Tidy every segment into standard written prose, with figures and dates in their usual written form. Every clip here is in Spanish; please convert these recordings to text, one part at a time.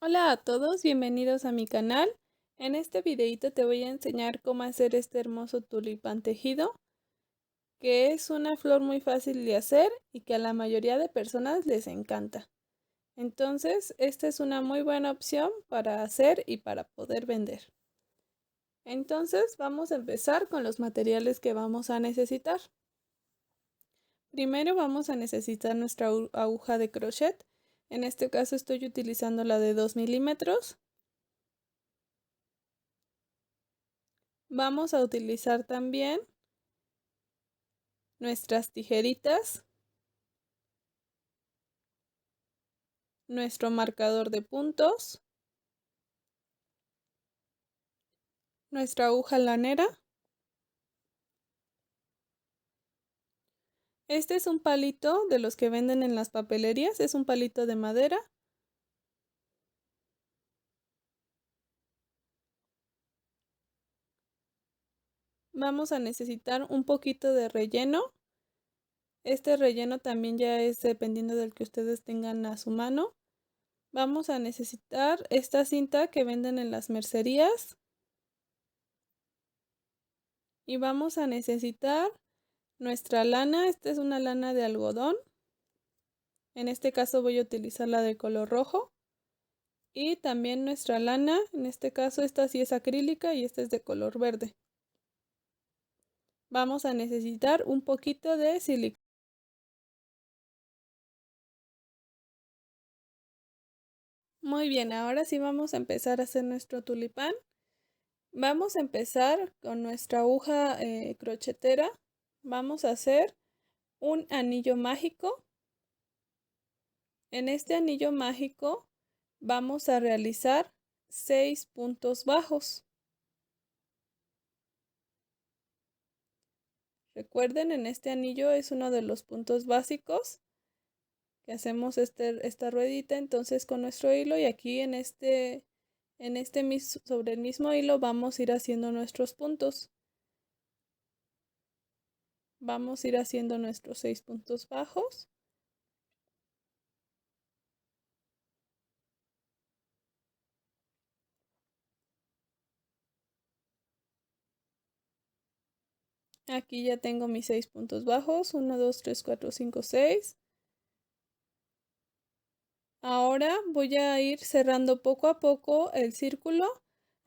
Hola a todos, bienvenidos a mi canal. En este videito te voy a enseñar cómo hacer este hermoso tulipán tejido, que es una flor muy fácil de hacer y que a la mayoría de personas les encanta. Entonces, esta es una muy buena opción para hacer y para poder vender. Entonces, vamos a empezar con los materiales que vamos a necesitar. Primero vamos a necesitar nuestra aguja de crochet. En este caso estoy utilizando la de 2 milímetros. Vamos a utilizar también nuestras tijeritas, nuestro marcador de puntos, nuestra aguja lanera. Este es un palito de los que venden en las papelerías, es un palito de madera. Vamos a necesitar un poquito de relleno. Este relleno también ya es dependiendo del que ustedes tengan a su mano. Vamos a necesitar esta cinta que venden en las mercerías. Y vamos a necesitar nuestra lana. Esta es una lana de algodón. En este caso voy a utilizar la de color rojo. Y también nuestra lana, en este caso esta sí es acrílica y esta es de color verde. Vamos a necesitar un poquito de silicona. Muy bien, ahora sí vamos a empezar a hacer nuestro tulipán. Vamos a empezar con nuestra aguja crochetera. Vamos a hacer un anillo mágico. En este anillo mágico vamos a realizar 6 puntos bajos. Recuerden, en este anillo es uno de los puntos básicos que hacemos esta ruedita, entonces con nuestro hilo, y aquí sobre el mismo hilo vamos a ir haciendo nuestros puntos. Vamos a ir haciendo nuestros 6 puntos bajos. Aquí ya tengo mis 6 puntos bajos, 1, 2, 3, 4, 5, 6. Ahora voy a ir cerrando poco a poco el círculo.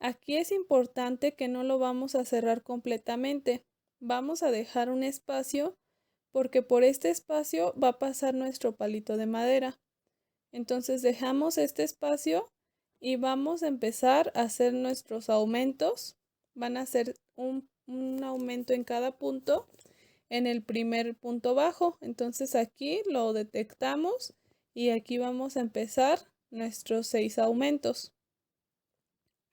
Aquí es importante que no lo vamos a cerrar completamente. Vamos a dejar un espacio porque por este espacio va a pasar nuestro palito de madera. Entonces dejamos este espacio y vamos a empezar a hacer nuestros aumentos. Van a ser un aumento en cada punto en el primer punto bajo. Entonces aquí lo detectamos y aquí vamos a empezar nuestros 6 aumentos.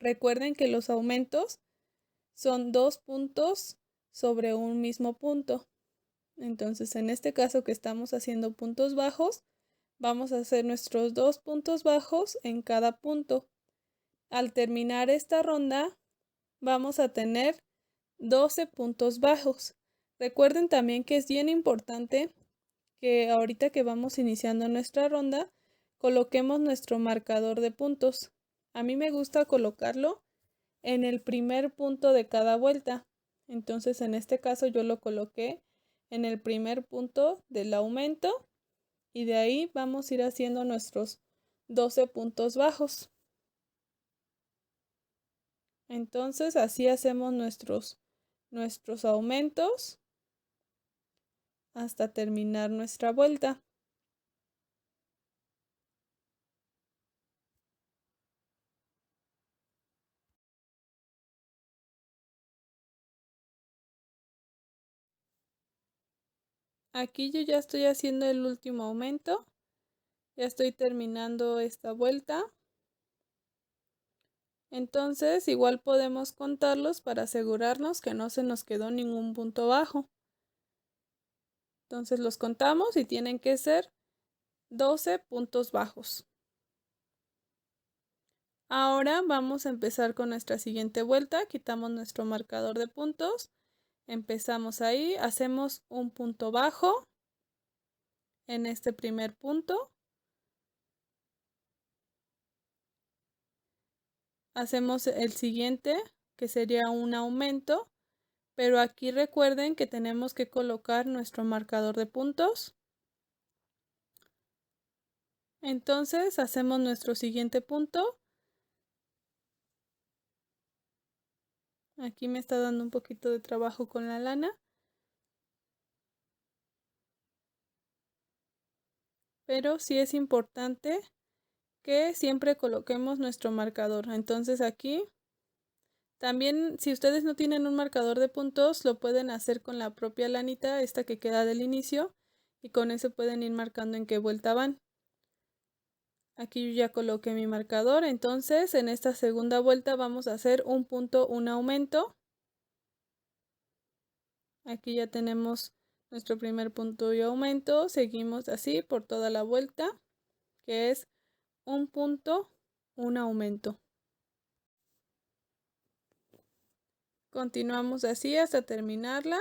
Recuerden que los aumentos son 2 puntos sobre un mismo punto. Entonces en este caso que estamos haciendo puntos bajos, vamos a hacer nuestros 2 puntos bajos en cada punto. Al terminar esta ronda vamos a tener 12 puntos bajos. Recuerden también que es bien importante que ahorita que vamos iniciando nuestra ronda, coloquemos nuestro marcador de puntos. A mí me gusta colocarlo en el primer punto de cada vuelta. Entonces en este caso yo lo coloqué en el primer punto del aumento y de ahí vamos a ir haciendo nuestros 12 puntos bajos. Entonces así hacemos nuestros aumentos hasta terminar nuestra vuelta. Aquí yo ya estoy haciendo el último aumento. Ya estoy terminando esta vuelta. Entonces igual podemos contarlos para asegurarnos que no se nos quedó ningún punto bajo. Entonces los contamos y tienen que ser 12 puntos bajos. Ahora vamos a empezar con nuestra siguiente vuelta. Quitamos nuestro marcador de puntos. Empezamos ahí, hacemos un punto bajo en este primer punto. hacemos el siguiente, que sería un aumento, pero aquí recuerden que tenemos que colocar nuestro marcador de puntos. Entonces hacemos nuestro siguiente punto. Aquí me está dando un poquito de trabajo con la lana. Pero sí es importante que siempre coloquemos nuestro marcador. Entonces aquí también, si ustedes no tienen un marcador de puntos, lo pueden hacer con la propia lanita, esta que queda del inicio, y con eso pueden ir marcando en qué vuelta van. Aquí yo ya coloqué mi marcador, entonces en esta segunda vuelta vamos a hacer un punto, un aumento. Aquí ya tenemos nuestro primer punto y aumento, seguimos así por toda la vuelta, que es un punto, un aumento. Continuamos así hasta terminarla.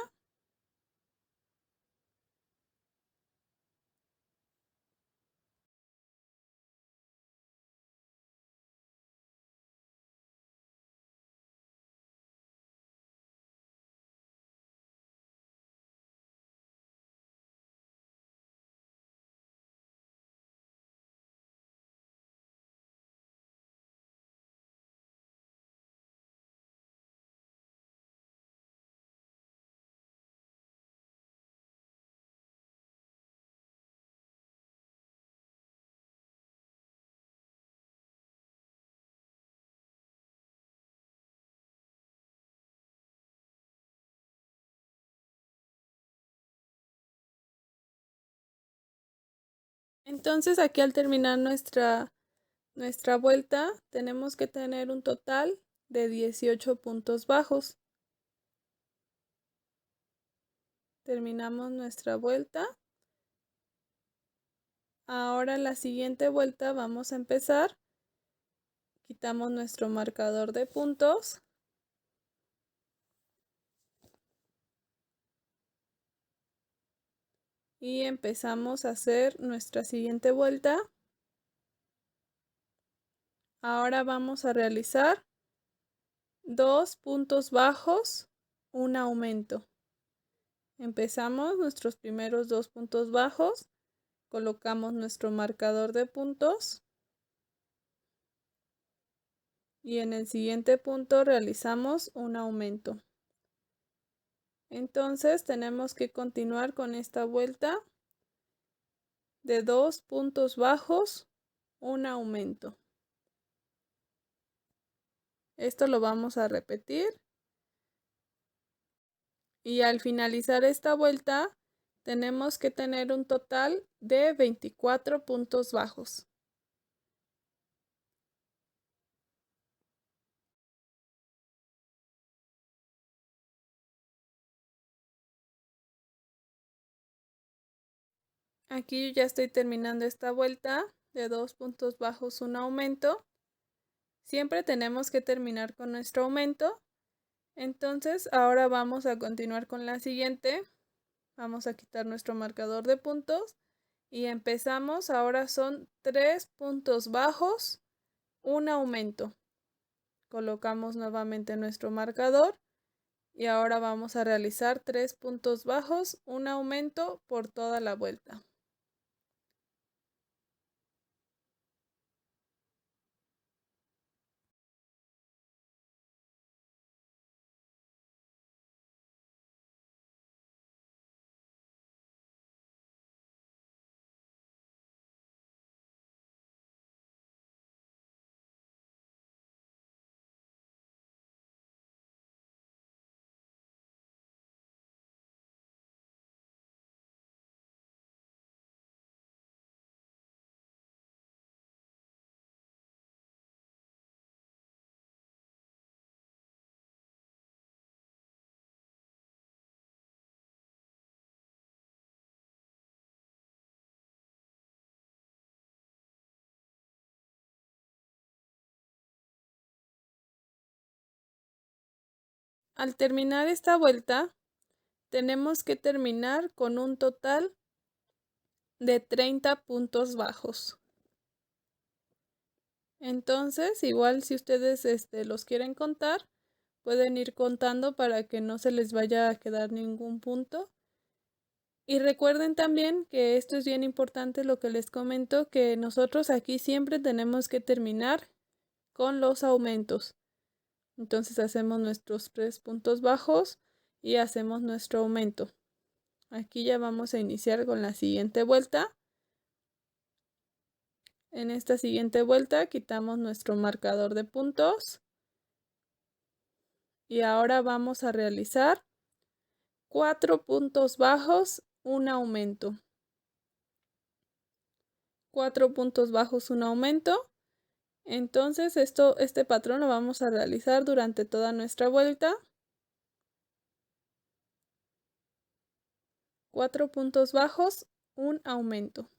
Entonces aquí al terminar nuestra vuelta tenemos que tener un total de 18 puntos bajos. Terminamos nuestra vuelta. Ahora la siguiente vuelta vamos a empezar. Quitamos nuestro marcador de puntos. Y empezamos a hacer nuestra siguiente vuelta. Ahora vamos a realizar 2 puntos bajos, un aumento. Empezamos nuestros primeros 2 puntos bajos, colocamos nuestro marcador de puntos y en el siguiente punto realizamos un aumento. Entonces tenemos que continuar con esta vuelta de 2 puntos bajos, un aumento. Esto lo vamos a repetir. Y al finalizar esta vuelta, tenemos que tener un total de 24 puntos bajos. Aquí ya estoy terminando esta vuelta de 2 puntos bajos, un aumento. Siempre tenemos que terminar con nuestro aumento. Entonces ahora vamos a continuar con la siguiente. Vamos a quitar nuestro marcador de puntos y empezamos. Ahora son 3 puntos bajos, un aumento. Colocamos nuevamente nuestro marcador y ahora vamos a realizar 3 puntos bajos, un aumento por toda la vuelta. Al terminar esta vuelta, tenemos que terminar con un total de 30 puntos bajos. Entonces, igual si ustedes los quieren contar, pueden ir contando para que no se les vaya a quedar ningún punto. Y recuerden también que esto es bien importante lo que les comento, que nosotros aquí siempre tenemos que terminar con los aumentos. Entonces hacemos nuestros 3 puntos bajos y hacemos nuestro aumento. Aquí ya vamos a iniciar con la siguiente vuelta. En esta siguiente vuelta quitamos nuestro marcador de puntos. Y ahora vamos a realizar 4 puntos bajos, un aumento. 4 puntos bajos, un aumento. Entonces este patrón lo vamos a realizar durante toda nuestra vuelta. 4 puntos bajos, un aumento.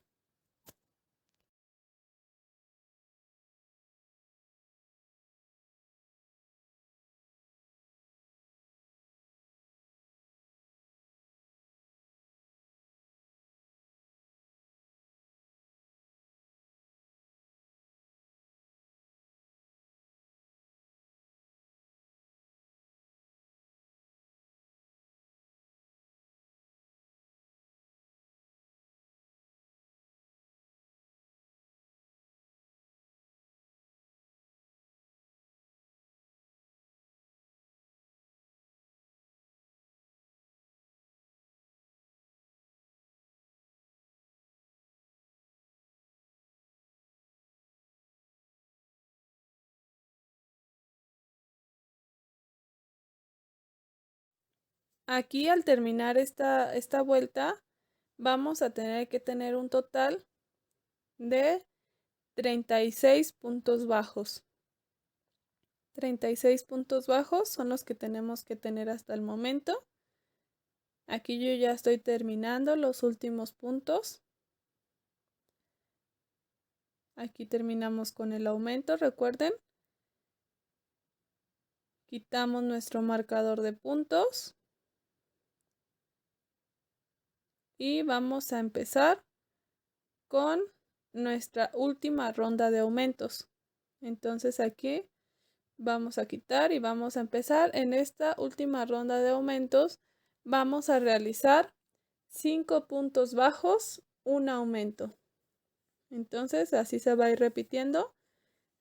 Aquí al terminar esta vuelta vamos a tener que tener un total de 36 puntos bajos. 36 puntos bajos son los que tenemos que tener hasta el momento. Aquí yo ya estoy terminando los últimos puntos. Aquí terminamos con el aumento, recuerden. Quitamos nuestro marcador de puntos. Y vamos a empezar con nuestra última ronda de aumentos. Entonces aquí vamos a quitar y vamos a empezar. En esta última ronda de aumentos vamos a realizar 5 puntos bajos, un aumento. Entonces así se va a ir repitiendo.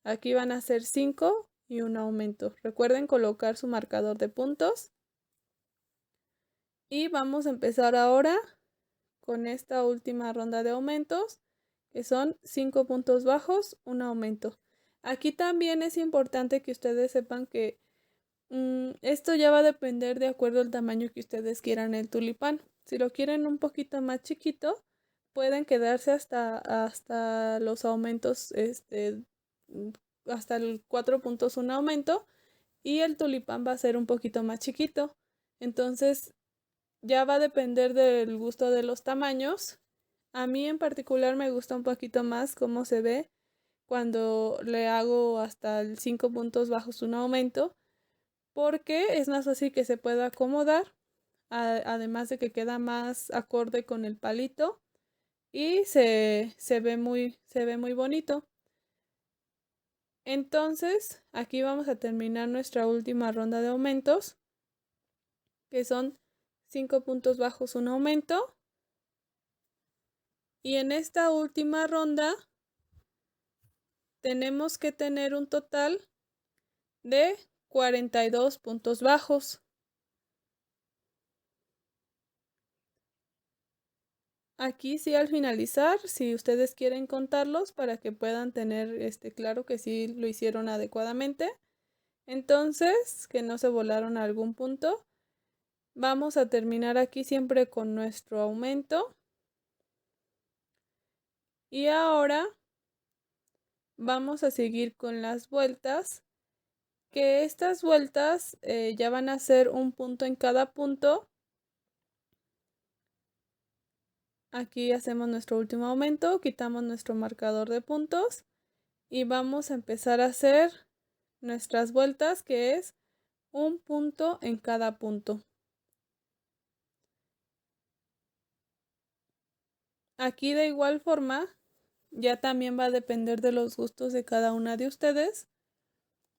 Aquí van a ser 5 y un aumento. Recuerden colocar su marcador de puntos. Y vamos a empezar ahora con esta última ronda de aumentos, que son 5 puntos bajos, un aumento. Aquí también es importante que ustedes sepan que esto ya va a depender de acuerdo al tamaño que ustedes quieran el tulipán. Si lo quieren un poquito más chiquito, pueden quedarse hasta los aumentos, hasta el 4 puntos un aumento, y el tulipán va a ser un poquito más chiquito. Entonces ya va a depender del gusto de los tamaños. A mí en particular me gusta un poquito más cómo se ve cuando le hago hasta el 5 puntos bajos un aumento, porque es más fácil que se pueda acomodar, además de que queda más acorde con el palito y se ve muy bonito. Entonces, aquí vamos a terminar nuestra última ronda de aumentos, que son 5 puntos bajos un aumento. Y en esta última ronda tenemos que tener un total de 42 puntos bajos. Aquí sí, al finalizar, si ustedes quieren contarlos para que puedan tener claro que sí lo hicieron adecuadamente, entonces que no se volaron a algún punto, vamos a terminar aquí siempre con nuestro aumento. Y ahora vamos a seguir con las vueltas, que estas vueltas ya van a ser un punto en cada punto. Aquí hacemos nuestro último aumento, quitamos nuestro marcador de puntos y vamos a empezar a hacer nuestras vueltas, que es un punto en cada punto. Aquí de igual forma Ya también va a depender de los gustos de cada una de ustedes.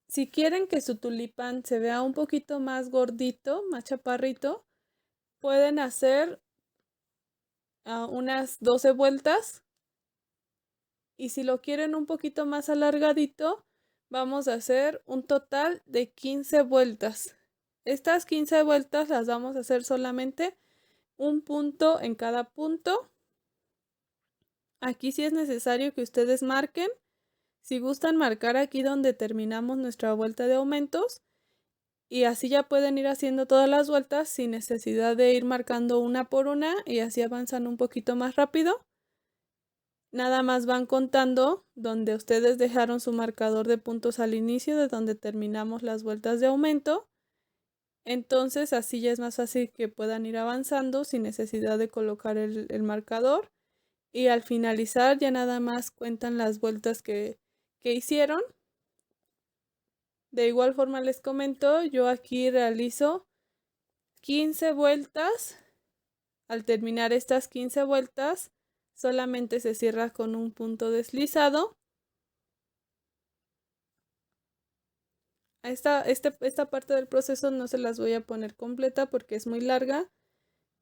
Si quieren que su tulipán se vea un poquito más gordito, más chaparrito, pueden hacer unas 12 vueltas. Y si lo quieren un poquito más alargadito, vamos a hacer un total de 15 vueltas. Estas 15 vueltas las vamos a hacer solamente un punto en cada punto. Aquí sí es necesario que ustedes marquen. Si gustan marcar aquí donde terminamos nuestra vuelta de aumentos, y así ya pueden ir haciendo todas las vueltas sin necesidad de ir marcando una por una y así avanzan un poquito más rápido. Nada más van contando donde ustedes dejaron su marcador de puntos al inicio de donde terminamos las vueltas de aumento. Entonces así ya es más fácil que puedan ir avanzando sin necesidad de colocar el marcador. Y al finalizar ya nada más cuentan las vueltas que hicieron. De igual forma les comento, yo aquí realizo 15 vueltas. Al terminar estas 15 vueltas, solamente se cierra con un punto deslizado. Esta parte del proceso no se las voy a poner completa porque es muy larga.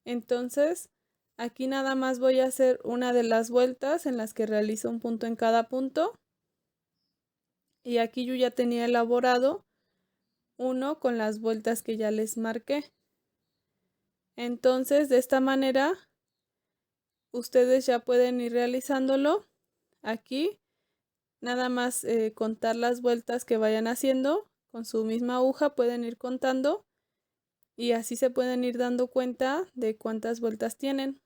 Entonces, aquí nada más voy a hacer una de las vueltas en las que realizo un punto en cada punto. Y aquí yo ya tenía elaborado uno con las vueltas que ya les marqué. Entonces, de esta manera, ustedes ya pueden ir realizándolo. Aquí, nada más contar las vueltas que vayan haciendo. Con su misma aguja pueden ir contando. Y así se pueden ir dando cuenta de cuántas vueltas tienen.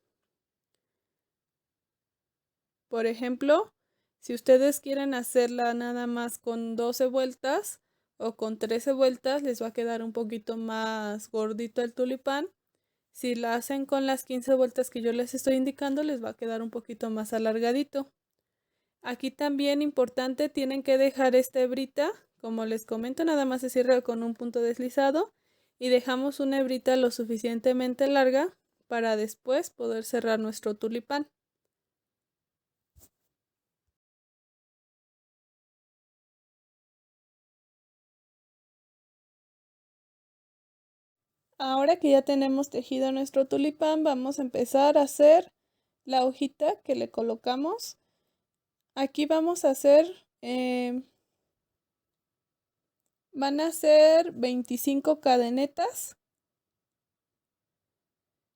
Por ejemplo, si ustedes quieren hacerla nada más con 12 vueltas o con 13 vueltas, les va a quedar un poquito más gordito el tulipán. Si la hacen con las 15 vueltas que yo les estoy indicando, les va a quedar un poquito más alargadito. Aquí también importante, tienen que dejar esta hebrita, como les comento, nada más se cierra con un punto deslizado y dejamos una hebrita lo suficientemente larga para después poder cerrar nuestro tulipán. Ahora que ya tenemos tejido nuestro tulipán, vamos a empezar a hacer la hojita que le colocamos. Aquí vamos a hacer, van a ser 25 cadenetas.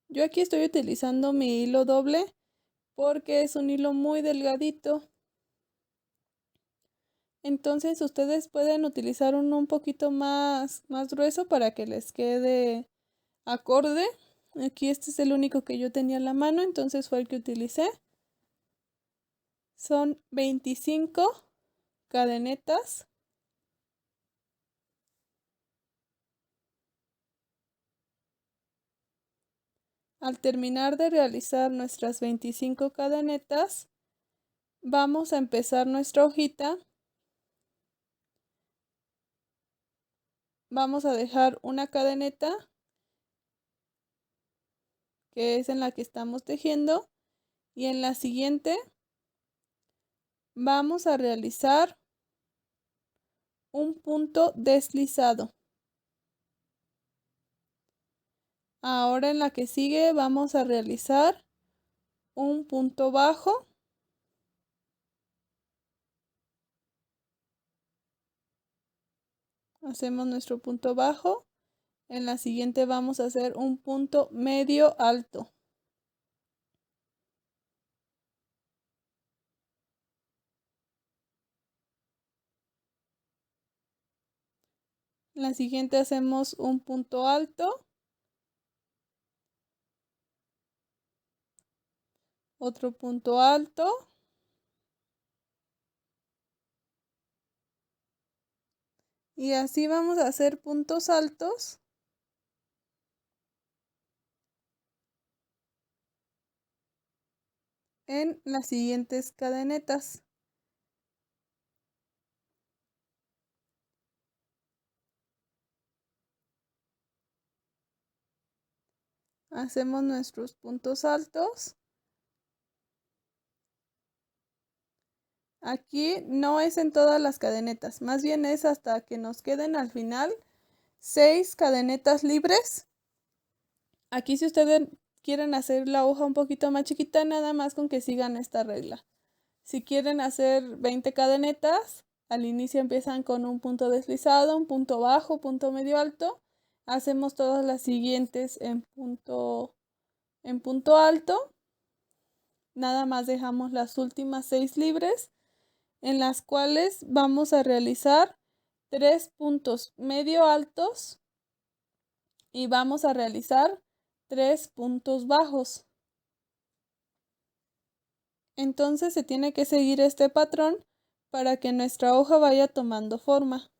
Yo aquí estoy utilizando mi hilo doble porque es un hilo muy delgadito. Entonces ustedes pueden utilizar uno un poquito más grueso para que les quede acorde. Aquí este es el único que yo tenía en la mano, entonces fue el que utilicé. Son 25 cadenetas. Al terminar de realizar nuestras 25 cadenetas, vamos a empezar nuestra hojita. Vamos a dejar una cadeneta, que es en la que estamos tejiendo, y en la siguiente vamos a realizar un punto deslizado. Ahora en la que sigue vamos a realizar un punto bajo. Hacemos nuestro punto bajo. En la siguiente vamos a hacer un punto medio alto. En la siguiente hacemos un punto alto. Otro punto alto. Y así vamos a hacer puntos altos en las siguientes cadenetas. Hacemos nuestros puntos altos. Aquí no es en todas las cadenetas, más bien es hasta que nos queden al final 6 cadenetas libres. Aquí si ustedes quieren hacer la hoja un poquito más chiquita, nada más con que sigan esta regla. Si quieren hacer 20 cadenetas, al inicio empiezan con un punto deslizado, un punto bajo, punto medio alto. Hacemos todas las siguientes en punto alto. Nada más dejamos las últimas 6 libres, en las cuales vamos a realizar 3 puntos medio altos y vamos a realizar 3 puntos bajos. Entonces se tiene que seguir este patrón para que nuestra hoja vaya tomando forma.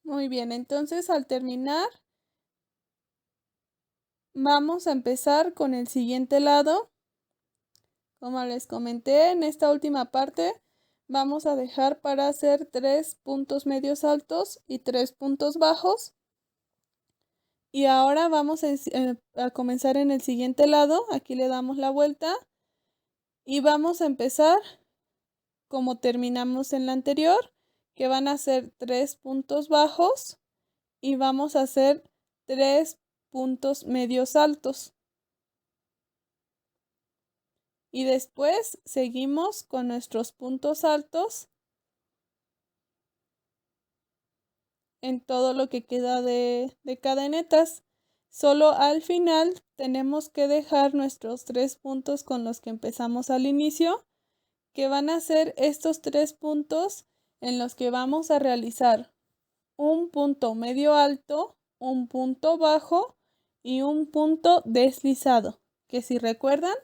Muy bien, entonces al terminar vamos a empezar con el siguiente lado. Como les comenté, en esta última parte vamos a dejar para hacer 3 puntos medios altos y 3 puntos bajos. Y ahora vamos a comenzar en el siguiente lado. Aquí le damos la vuelta y vamos a empezar como terminamos en la anterior, que van a ser 3 puntos bajos y vamos a hacer 3 puntos medios altos. Y después seguimos con nuestros puntos altos en todo lo que queda de cadenetas. Solo al final tenemos que dejar nuestros 3 puntos con los que empezamos al inicio, que van a ser estos 3 puntos en los que vamos a realizar un punto medio alto, un punto bajo y un punto deslizado, que si recuerdan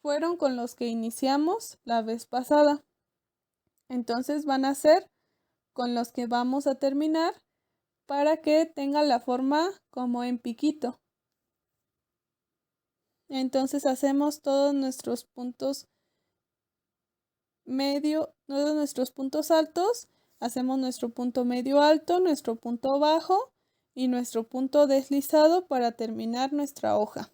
fueron con los que iniciamos la vez pasada. Entonces van a ser con los que vamos a terminar para que tenga la forma como en piquito. Entonces hacemos todos nuestros puntos todos nuestros puntos altos, hacemos nuestro punto medio alto, nuestro punto bajo y nuestro punto deslizado para terminar nuestra hoja.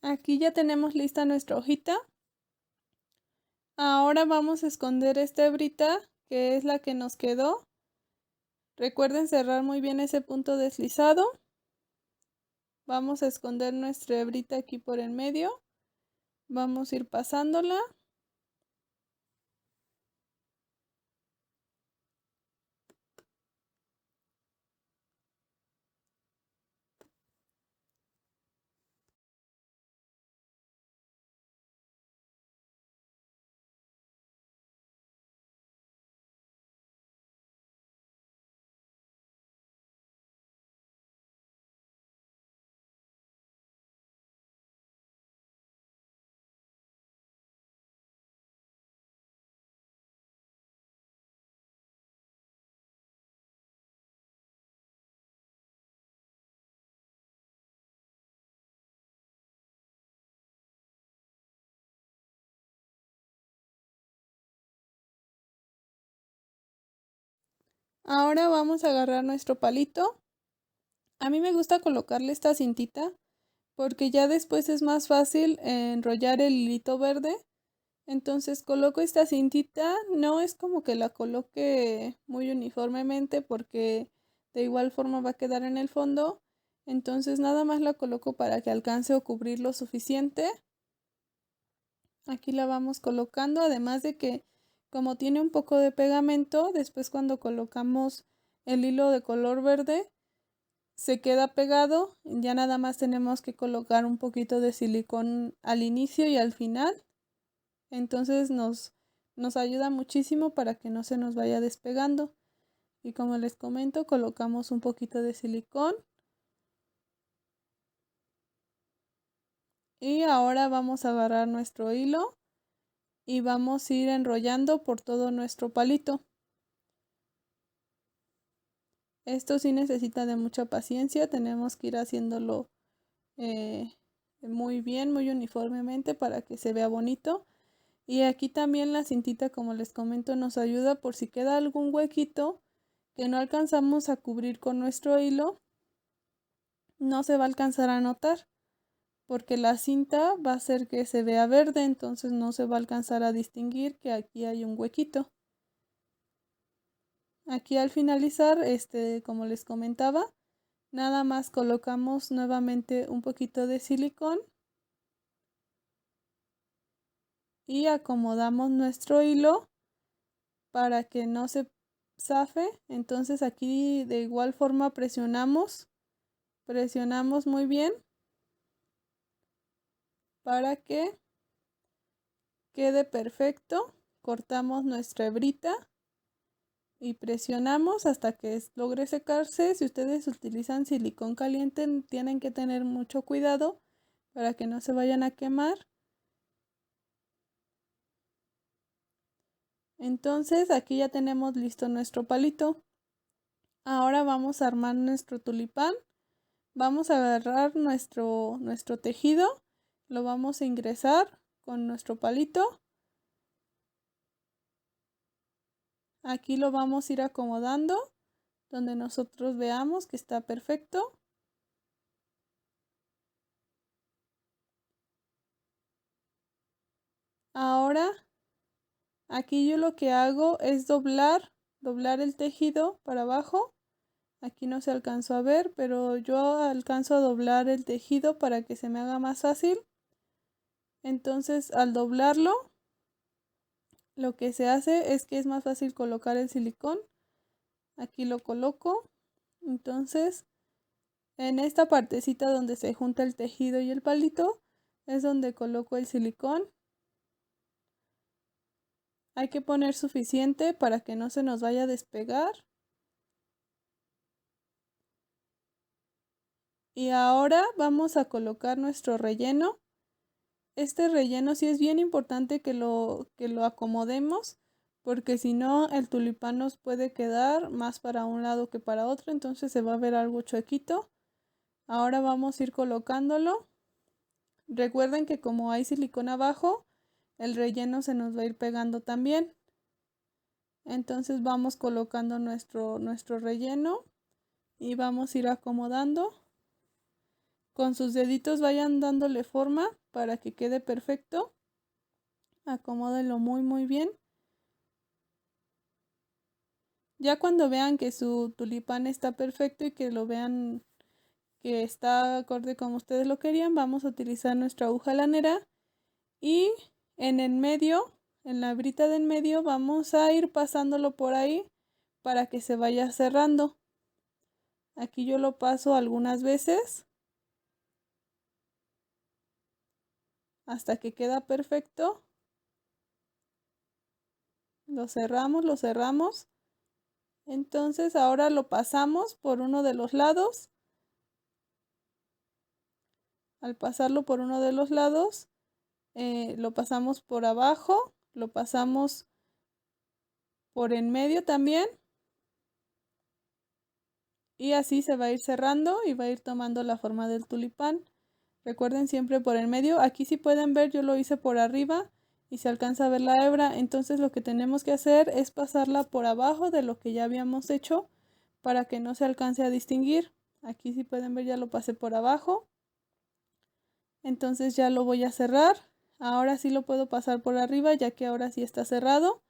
Aquí ya tenemos lista nuestra hojita. Ahora vamos a esconder esta hebrita, que es la que nos quedó. Recuerden cerrar muy bien ese punto deslizado. Vamos a esconder nuestra hebrita aquí por el medio. Vamos a ir pasándola. Ahora vamos a agarrar nuestro palito. A mí me gusta colocarle esta cintita porque ya después es más fácil enrollar el hilito verde. Entonces coloco esta cintita, no es como que la coloque muy uniformemente porque de igual forma va a quedar en el fondo. Entonces nada más la coloco para que alcance a cubrir lo suficiente. Aquí la vamos colocando, además de que como tiene un poco de pegamento, después cuando colocamos el hilo de color verde, se queda pegado. Ya nada más tenemos que colocar un poquito de silicón al inicio y al final. Entonces nos ayuda muchísimo para que no se nos vaya despegando. Y como les comento, colocamos un poquito de silicón. Y ahora vamos a agarrar nuestro hilo y vamos a ir enrollando por todo nuestro palito. Esto sí necesita de mucha paciencia, tenemos que ir haciéndolo muy bien, muy uniformemente para que se vea bonito. Y aquí también la cintita, como les comento, nos ayuda por si queda algún huequito que no alcanzamos a cubrir con nuestro hilo, no se va a alcanzar a notar, porque la cinta va a hacer que se vea verde, entonces no se va a alcanzar a distinguir que aquí hay un huequito. Aquí al finalizar, como les comentaba, nada más colocamos nuevamente un poquito de silicón y acomodamos nuestro hilo para que no se zafe. Entonces aquí de igual forma presionamos muy bien para que quede perfecto. Cortamos nuestra hebrita y presionamos hasta que logre secarse. Si ustedes utilizan silicón caliente, tienen que tener mucho cuidado para que no se vayan a quemar. Entonces aquí ya tenemos listo nuestro palito. Ahora vamos a armar nuestro tulipán. Vamos a agarrar nuestro tejido, lo vamos a ingresar con nuestro palito. Aquí lo vamos a ir acomodando donde nosotros veamos que está perfecto. Ahora aquí yo lo que hago es doblar el tejido para abajo. Aquí no se alcanzó a ver, pero yo alcanzo a doblar el tejido para que se me haga más fácil. Entonces al doblarlo, lo que se hace es que es más fácil colocar el silicón. Aquí lo coloco. Entonces en esta partecita donde se junta el tejido y el palito es donde coloco el silicón. Hay que poner suficiente para que no se nos vaya a despegar. Y ahora vamos a colocar nuestro relleno. Este relleno sí es bien importante que lo acomodemos, porque si no el tulipán nos puede quedar más para un lado que para otro, entonces se va a ver algo chuequito. Ahora vamos a ir colocándolo. Recuerden que como hay silicón abajo, el relleno se nos va a ir pegando también. Entonces vamos colocando nuestro relleno y vamos a ir acomodando. Con sus deditos vayan dándole forma para que quede perfecto. Acomódenlo muy bien. Ya cuando vean que su tulipán está perfecto y que lo vean que está acorde como ustedes lo querían, vamos a utilizar nuestra aguja lanera y en el medio, en la hebrita del medio, vamos a ir pasándolo por ahí para que se vaya cerrando. Aquí yo lo paso algunas veces hasta que queda perfecto. Lo cerramos. Entonces ahora lo pasamos por uno de los lados. Al pasarlo por uno de los lados, lo pasamos por abajo, lo pasamos por en medio también. Y así se va a ir cerrando y va a ir tomando la forma del tulipán. Recuerden siempre por el medio. Aquí si pueden ver, yo lo hice por arriba y se alcanza a ver la hebra. Entonces lo que tenemos que hacer es pasarla por abajo de lo que ya habíamos hecho para que no se alcance a distinguir. Aquí si pueden ver ya lo pasé por abajo. Entonces ya lo voy a cerrar. Ahora sí lo puedo pasar por arriba ya que ahora sí está cerrado.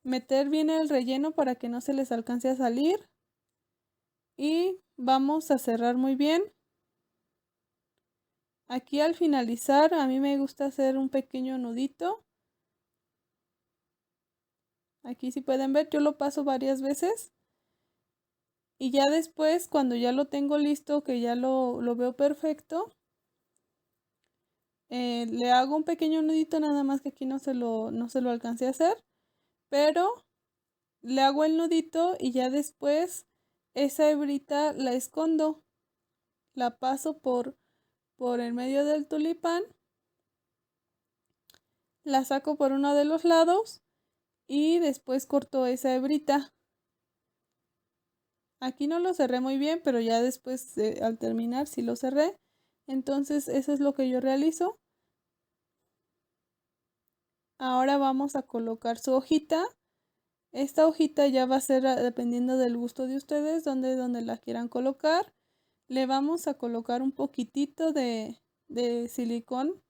Meter bien el relleno para que no se les alcance a salir. Y vamos a cerrar muy bien. Aquí al finalizar a mí me gusta hacer un pequeño nudito. Aquí si pueden ver yo lo paso varias veces. Y ya después cuando ya lo tengo listo, que ya lo veo perfecto, le hago un pequeño nudito, nada más que aquí no se lo alcancé a hacer. Pero le hago el nudito y ya después esa hebrita la escondo. La paso por el medio del tulipán. La saco por uno de los lados y después corto esa hebrita. Aquí no lo cerré muy bien, pero ya después al terminar sí lo cerré. Entonces eso es lo que yo realizo. Ahora vamos a colocar su hojita. Esta hojita ya va a ser dependiendo del gusto de ustedes, donde la quieran colocar. Le vamos a colocar un poquitito de silicón.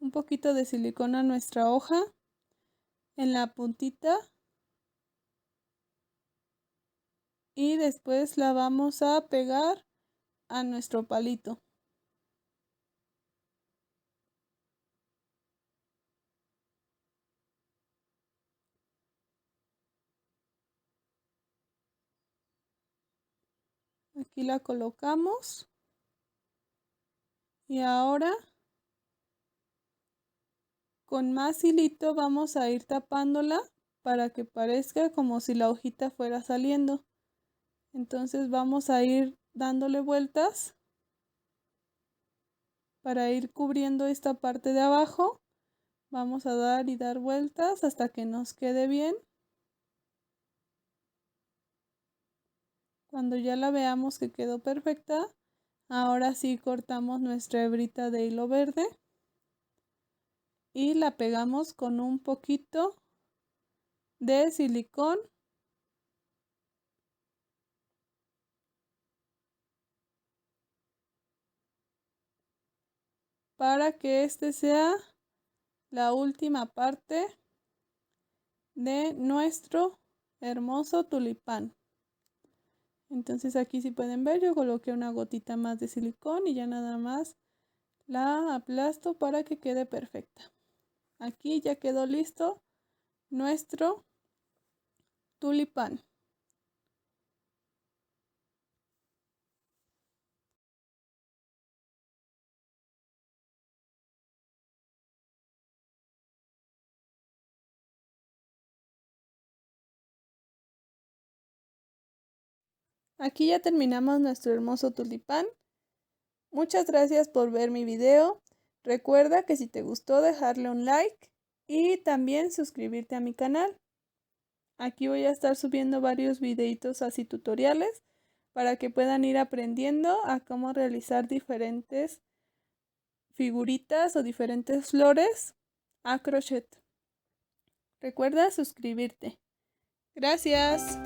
Un poquito de silicón a nuestra hoja en la puntita. Y después la vamos a pegar a nuestro palito. Aquí la colocamos. Y ahora con más hilito vamos a ir tapándola para que parezca como si la hojita fuera saliendo. Entonces vamos a ir dándole vueltas para ir cubriendo esta parte de abajo. Vamos a dar y dar vueltas hasta que nos quede bien. Cuando ya la veamos que quedó perfecta, ahora sí cortamos nuestra hebrita de hilo verde y la pegamos con un poquito de silicón para que este sea la última parte de nuestro hermoso tulipán. Entonces aquí si pueden ver yo coloqué una gotita más de silicón y ya nada más la aplasto para que quede perfecta. Aquí ya quedó listo nuestro tulipán. Aquí ya terminamos nuestro hermoso tulipán. Muchas gracias por ver mi video. Recuerda que si te gustó dejarle un like y también suscribirte a mi canal. Aquí voy a estar subiendo varios videitos así tutoriales para que puedan ir aprendiendo a cómo realizar diferentes figuritas o diferentes flores a crochet. Recuerda suscribirte. Gracias.